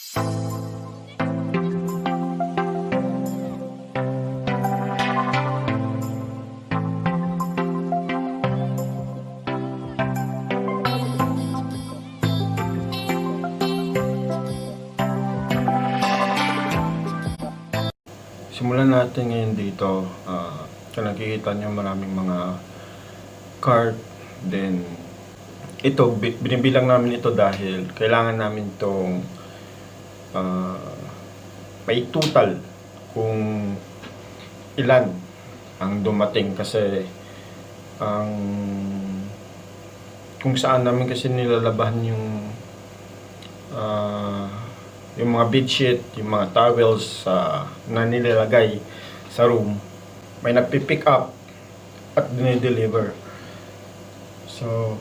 Simulan natin ngayon dito. Kung nakikita nyo maraming mga card. Then ito, binibilang namin ito dahil kailangan namin itong may total kung ilan ang dumating, kasi kung saan namin kasi nilalabahan yung mga bedsheet, yung mga towels na nilalagay sa room, may nagpipick up at dinideliver. So,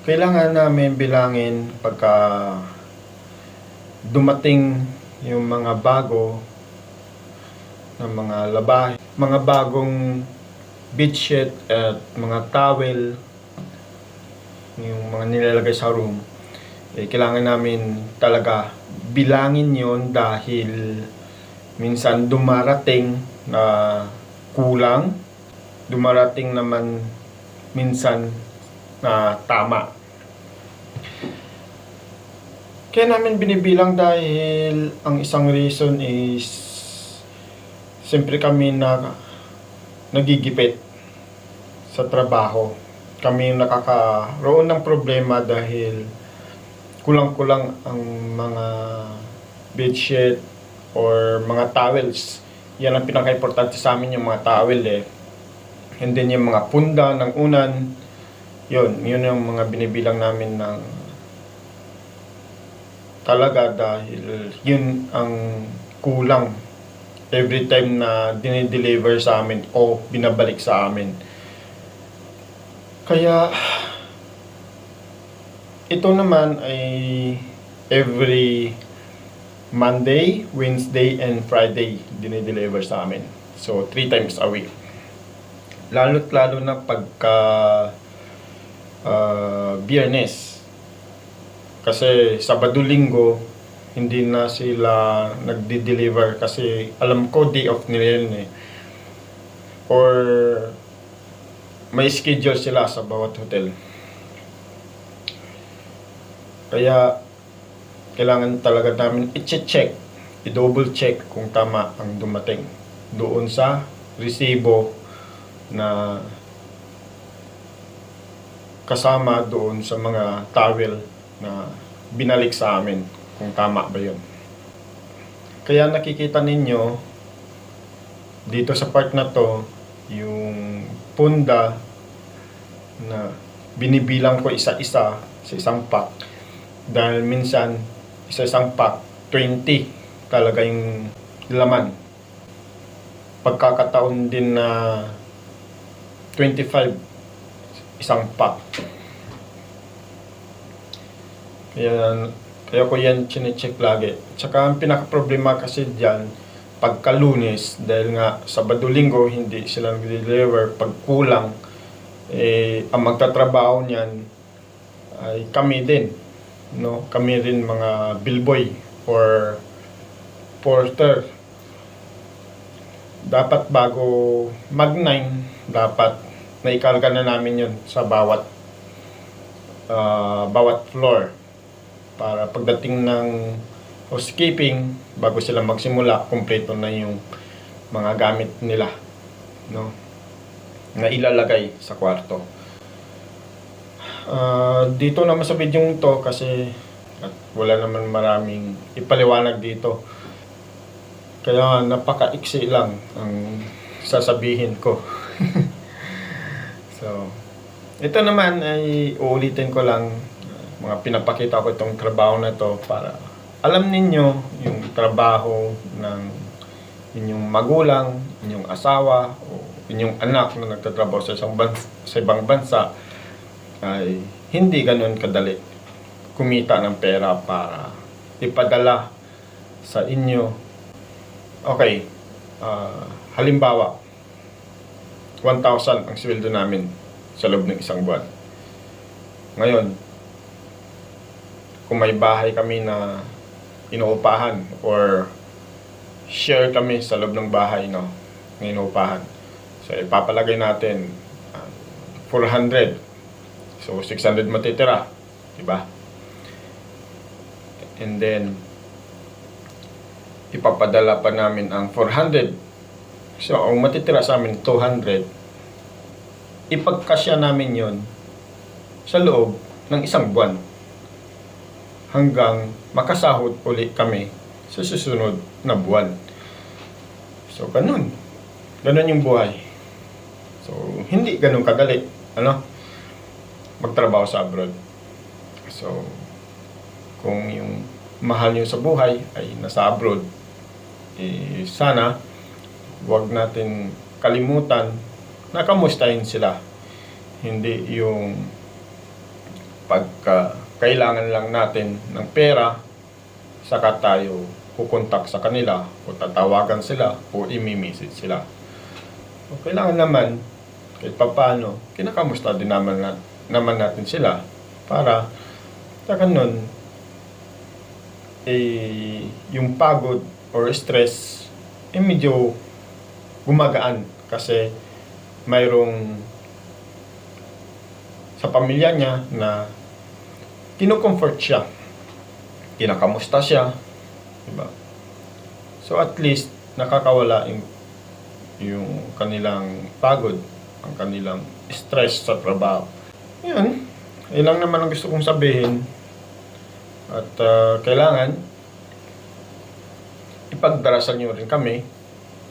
kailangan namin bilangin pagka dumating yung mga bago na mga labahe, mga bagong bedsheet at mga towel, yung mga nilalagay sa room. Kailangan namin talaga bilangin yon dahil minsan dumarating na kulang, dumarating naman minsan na tama. Kaya namin binibilang dahil ang isang reason is siyempre kami na nagigipit sa trabaho. Kami nakakaroon ng problema dahil kulang-kulang ang mga bedsheet or mga towels. Yan ang pinaka-importante sa amin, yung mga towel And then yung mga punda ng unan, yun yung mga binibilang namin ng talaga dahil yun ang kulang every time na dinideliver sa amin o binabalik sa amin. Kaya ito naman ay every Monday, Wednesday, and Friday dinideliver sa amin. So, 3 times a week. Lalo't lalo na pagka Biyernes. Kasi Sabado, Linggo, hindi na sila nagdi-deliver kasi alam ko day off nila yun Or may schedule sila sa bawat hotel. Kaya kailangan talaga namin i-check, i-double check kung tama ang dumating doon sa resibo na kasama doon sa mga towel na binalik sa amin, kung tama ba yun. Kaya nakikita ninyo dito sa part na to yung punda na binibilang ko isa-isa sa isang pack. Dahil minsan, isa-isang pack, 20 talaga yung laman. Pagkakataon din na 25 isang pack. Kaya ko yan chinecheck lagi. Tsaka ang pinaka-problema kasi dyan, pagka Lunes, dahil nga Sabado, Linggo, hindi sila nag-deliver. Pag kulang, ang magtatrabaho niyan ay kami din. No, kami rin mga billboy or porter. Dapat bago mag-9, dapat naikarga na namin yun sa bawat floor para pagdating ng housekeeping, bago sila magsimula, kumpleto na yung mga gamit nila, no, na ilalagay sa kwarto. Dito naman sa video to kasi wala naman maraming ipaliwanag dito, kaya napaka-iksi lang ang sasabihin ko. So, ito naman ay uulitin ko lang, mga pinapakita ko itong trabaho na to para alam ninyo yung trabaho ng inyong magulang, inyong asawa o inyong anak na nagtatrabaho sa ibang bansa ay hindi ganoon kadali kumita ng pera para ipadala sa inyo. Okay, halimbawa 1,000 ang sweldo namin sa loob ng isang buwan. Ngayon, kung may bahay kami na inuupahan or share kami sa loob ng bahay, no, ng inuupahan. So ipapalagay natin 400. So 600 matitira, di ba? And then ipapadala pa namin ang 400. So ang matitira sa amin 200. Ipagkasya namin 'yon sa loob ng isang buwan hanggang makasahod ulit kami sa susunod na buwan. So ganun yung buhay. So hindi ganun kadali, magtrabaho sa abroad. So kung yung mahal nyo sa buhay ay nasa abroad, sana wag natin kalimutan na kamustahin sila. Hindi yung pagka kailangan lang natin ng pera, saka tayo kukontak sa kanila o tatawagan sila o imi-message sila. O kailangan naman kahit papaano kinakamusta din naman natin sila para sa ganun yung pagod or stress medyo gumagaan kasi mayroong sa pamilya niya na kino-comfort siya, kinakamusta siya, diba? So at least nakakawala yung kanilang pagod, ang kanilang stress sa trabaho. Yan lang naman ang gusto kong sabihin. At kailangan ipagdarasal nyo rin kami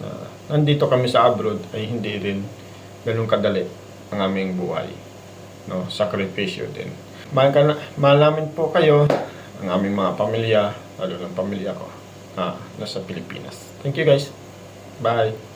na nandito kami sa abroad ay hindi rin ganun kadali ang aming buhay, no? Sakripisyo din. Mahal namin po kayo, ang aming mga pamilya, lalo ng pamilya ko na nasa Pilipinas. Thank you guys. Bye.